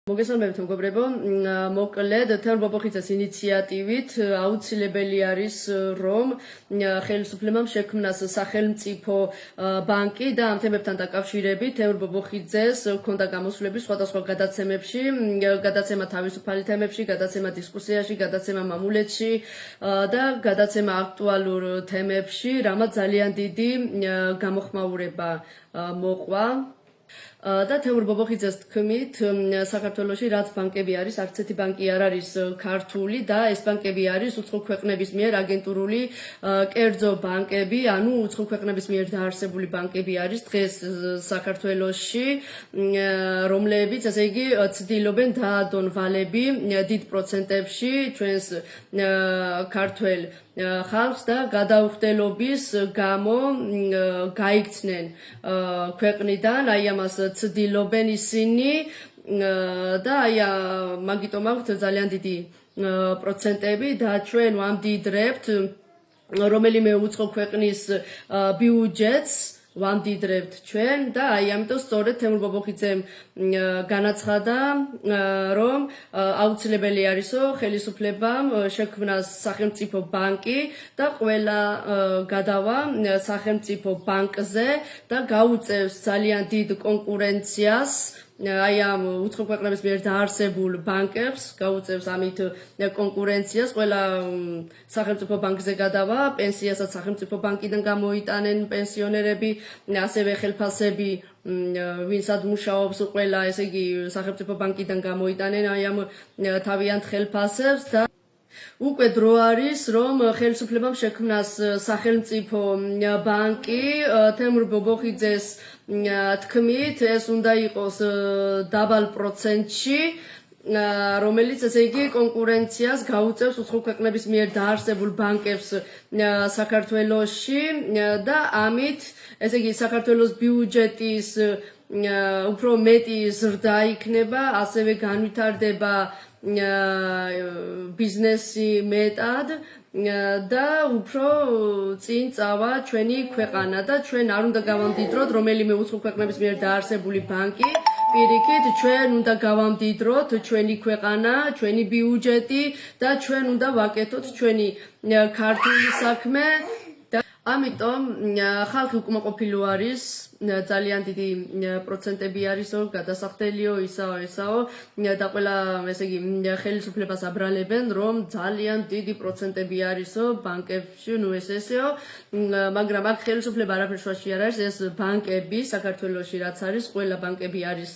მოგესალმებით მეგობრებო, მოკლედ თერმობოხიცას ინიციატივით აუცილებელი არის რომ ხელისუფლებამ შექმნას სახელმწიფო ბანკი და ამ თემებთან დაკავშირებით თერმობოხიძეს ჰქონდა გამოსვლები სხვადასხვა გადაცემებში, გადაცემა თავისუფალი თემებში, გადაცემა დისკუსიაში, გადაცემა მამულეთში და გადაცემა აქტუალურ თემებში, რამაც ძალიან დიდი გამოხმაურება მოყვა. და თემურ ბობოხიძეს თქმით, საქართველოში რაც ბანკები არის, არც ერთი ბანკი არ არის ქართული და ეს ბანკები არის უცხო ქვეყნების მიერ აგენტურული კერძო ბანკები, ანუ უცხო ქვეყნების მიერ დაარსებული ბანკები არის დღეს საქართველოში, რომლებიც, ასე იგი, ცდილობენ დაადონ ვალები დიდ პროცენტებში ჩვენს ქართველ ხალხს და გადაუხდელობის გამო გაიქცნენ ქვეყნიდან, აი ამას ცდილობენ ისინი და აი მაგიტომ აქვთ ძალიან დიდი პროცენტები და ჩვენ ვამდიდრებთ რომელიმე უცხო ქვეყნის ბიუჯეტს ვამდიდრებთ ჩვენ და აი ამიტომ სწორედ თემურ ბობოხიძემ განაცხადა რომ აუცილებელი არისო ხელისუფლებამ შექმნას სახელმწიფო ბანკი და ყველა გადავა სახელმწიფო ბანკზე და გაუწევს ძალიან დიდ კონკურენციას აი ამ უცხო ქვეყნების მიერ დაარსებულ ბანკებს გაუწევს ამით კონკურენციას ყველა სახელმწიფო ბანკზე გადავა პენსიასაც სახელმწიფო ბანკიდან გამოიტანენ პენსიონერები ასევე ხელფასები ვინცად მუშაობს ყველა ესე იგი სახელმწიფო ბანკიდან გამოიტანენ აი ამ თავიანთ ხელფასებს და უკვე დრო არის რომ ხელისუფლებამ შექმნას სახელმწიფო ბანკი თემურ ბობოხიძეს თქმით ეს უნდა იყოს დაბალ პროცენტში რომელიც ესე იგი კონკურენციას გაუწევს უცხო ქვეყნების მიერ დაარსებულ ბანკებს საქართველოში და ამით ესე იგი საქართველოს ბიუჯეტის უფრო მეტი ზრდა იქნება, ასევე განვითარდება ბიზნესი მეტად და უფრო წინ წავა ჩვენი ქვეყანა და ჩვენ არ უნდა გავამდიდროთ რომელიმე უცხო ქვეყნების მიერ დაარსებული ბანკი პირიქით ჩვენ უნდა გავამდიდროთ ჩვენი ქვეყანა, ჩვენი ბიუჯეტი და ჩვენ უნდა ვაკეთოთ ჩვენი ქართული საქმე და ამიტომ ხალხი უკმაყოფილო არის ძალიან დიდი პროცენტები არისო გადასახდელიო ისაო და ყველა ესე იგი ხელისუფლებას აბრალებენ რომ ძალიან დიდი პროცენტები არისო ბანკებში ნუ ესეო მაგრამ აქ ხელისუფლება არაფერ შუაში არ არის ეს ბანკები საქართველოში რაც არის ყველა ბანკები არის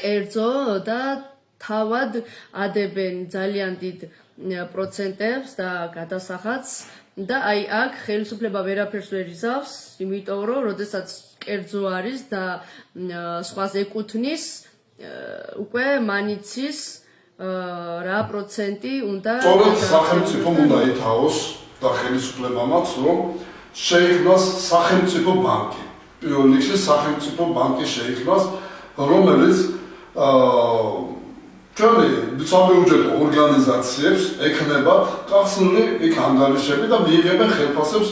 კერძო და თავად ადებენ ძალიან დიდ პროცენტებს და გადასახადს და აი აქ ხელისუფლება ვერაფერს ვერ იზავს, იმიტომ რომ როდესაც კერძო არის და სხვას ეკუთვნის, უკვე მანიცის რა პროცენტი უნდა სწორედ სახელმწიფომ უნდა ითაოს და ხელისუფლებამაც რომ შეიქმნას სახელმწიფო ბანკი. პირველ რიგში სახელმწიფო ბანკი შეიქმნას, რომელიც ჩვენი საბიუჯეტო ორგანიზაციებს ექნებათ გახსნილი იქ ანგარიშები და მიიღებენ ხელფასებს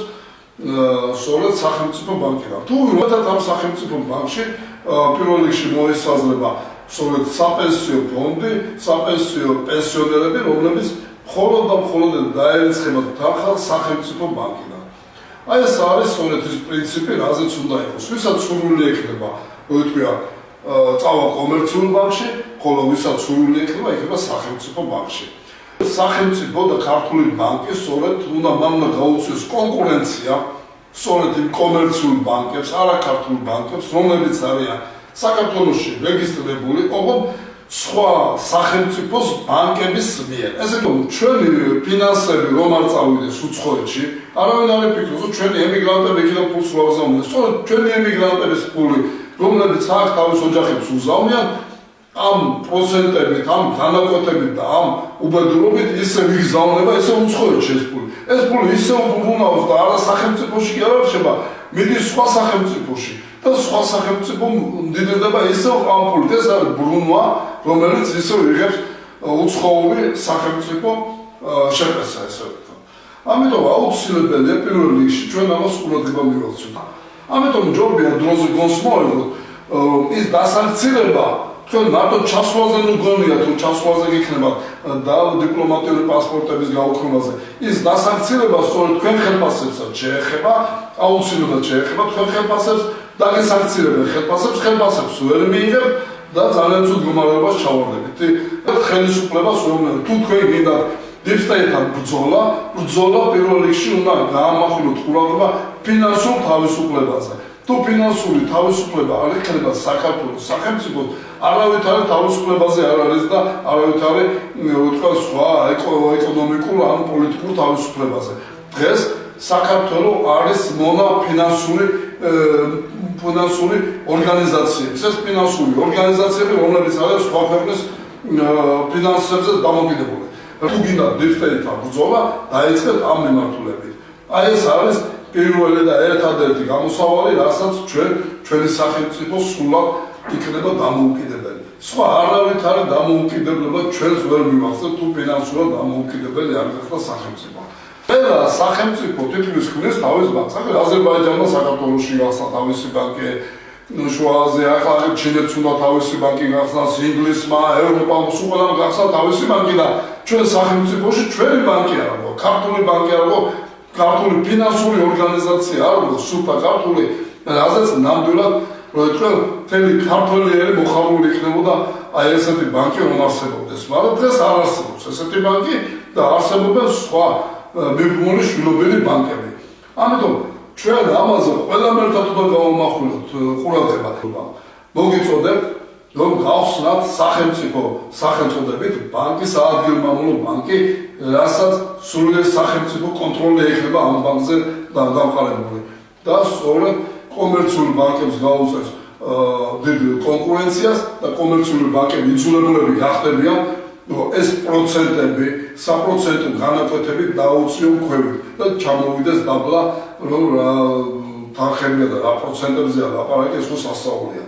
სწორედ სახელმწიფო ბანკიდან. თუ როდესაც ამ სახელმწიფო ბანკში პირველ რიგში მოესაზღვრება სწორედ საპენსიო ფონდი, საპენსიო პენსიონერები, რომლებიც მხოლოდ და მხოლოდ დაერიცხებათ თანხას სახელმწიფო ბანკიდან. აი ეს არის სწორედ ის პრინციპი, რაზეც უნდა იყოს. ვისაც სურვილი ექნება, როიტყვია წავა კომერციულ ბანკში, ხოლო ვისაც სურვილი ექნება, იქნება სახელმწიფო ბანკში. სახელმწიფო და ქართული ბანკი სწორედ უნდა გაუწიოს კონკურენცია სწორედ იმ კომერციულ ბანკებს, არაქართულ ბანკებს, რომლებიც არიან საქართველოში რეგისტრირებული, ოღონდ სხვა სახელმწიფოს ბანკების მიერ. ესე იგი, ჩვენი ფინანსები რომ არ წავიდეს უცხოეთში, არავინ არ იფიქროს, რომ ჩვენი ემიგრანტები იქიდან ფულს რო აღზავნեն. სწორედ ჩვენი ემიგრანტების ფული რომლებიც აქ თავის ოჯახებს უზავნიან, ამ პროცენტებით, ამ განაკვეთებით და ამ უბედურობით ისე ვიგზავნება, ისე უცხოეთში ეს ფული. ეს ფული ისე უბრუნავს და არა სახელმწიფოში კი არ რჩება, მიდის სხვა სახელმწიფოში და სხვა სახელმწიფო მდიდრდება ისე ამ ფულით. ეს არის ბრუნვა, რომელიც ისე იღებს უცხოური სახელმწიფო შეფასება, ესე ვთქვათ. ამიტომ აუცილებელია პირველ რიგში ჩვენ ამას ყურადღება მივაქცევთ. ამიტომ ჯობია დროზე გონსმოილოთ ის დასარცირება თქვენ მარტო ჩასვლაზე ნუ გონია თუ ჩასვლაზე გიქნება და დიპლომატიური პასპორტების გაუქმებაზე ის დასაქცირება სწორედ თქვენ ხელფასებსაც შეეხება აუცილებლად შეეხება თქვენ ხელფასებს და გესაქცირებენ ხელფასებს ვერ მიიღებ და ძალიან ცუდ მდგომარეობას ჩავარდებით ხელისუფლებას რომ თუ თქვენ გინდათ deep state-თან ბრძოლა პირველ რიგში უნდა გაამახვილოთ ყურადღება ფინანსურ თავისუფლებაზე თუ ფინანსური თავისუფლება არ იქნება საქართველოს სახელმწიფოს არავითარი თავისუფლებაზე არ არის და არავითარი თქვა სხვა ეკონომიკურ ან პოლიტიკურ თავისუფლებაზე დღეს საქართველოს არის მონა ფინანსური ორგანიზაციები ეს ფინანსური ორგანიზაციები რომლებიც არის სხვა ქვეყნის ფინანსებზე დამოკიდებული თუ გინდა deep state-თან ბრძოლა დაიწყეთ ამ მიმართულებით აი ეს არის პირველი და ერთადერთი გამოსავალი, რასაც ჩვენი სახელმწიფო სულად იქნება დამოუკიდებელი. სხვა არავითარი დამოუკიდებლობა ჩვენს ვერ მივახცევთ თუ ფინანსურად დამოუკიდებელი არ გახდა სახელმწიფო. ყველა სახელმწიფო თითქმის ქმნის თავის ბანკს. აზერბაიჯანმა საქართველოში გახსნა თავისი ბანკი, შუაზე ახლა ჩინეთს უნდა თავისი ბანკი გახსნას, ინგლისმა, ევროპამ სულამ გახსნა თავისი ბანკი და ჩვენ სახელმწიფოში ჩვენი ბანკი არ აქვს, ქართული ბანკი არ აქვს. ქართული ფინანსური ორგანიზაცია არ არის სულთა ქართული რაზეც ნამდვილად თქვენ მთელი ქართველიერი მოხარული იქნებოდა აი ესეთი ბანკი რომ არსებობდეს მაგრამ დღეს არ არსებობს ესეთი ბანკი და არსებობენ სხვა მიბმული შვილობილი ბანკები ამიტომ ჩვენ ამაზე ყველამ ერთად უნდა გავამახვილოთ ყურადღება მოგიწოდებ რომ გავხსნათ სახელმწიფო სახელწოდებით ბანკი საადგილმამულო ბანკი რასაც სულიერ სახელმწიფო კონტროლი ეხება ამ ბანკზე დამყარებული და სწორედ კომერციული ბანკებს გაუწევს დიდ კონკურენციას და კომერციული ბანკები იძულებულები გახდებიან ეს პროცენტები საპროცენტო განაკვეთები დაუწიონ ქვევით და ჩამოვიდეს დაბლა რომ თანხებია და რა პროცენტებზეა ლაპარაკი ეს ხო სასწაულია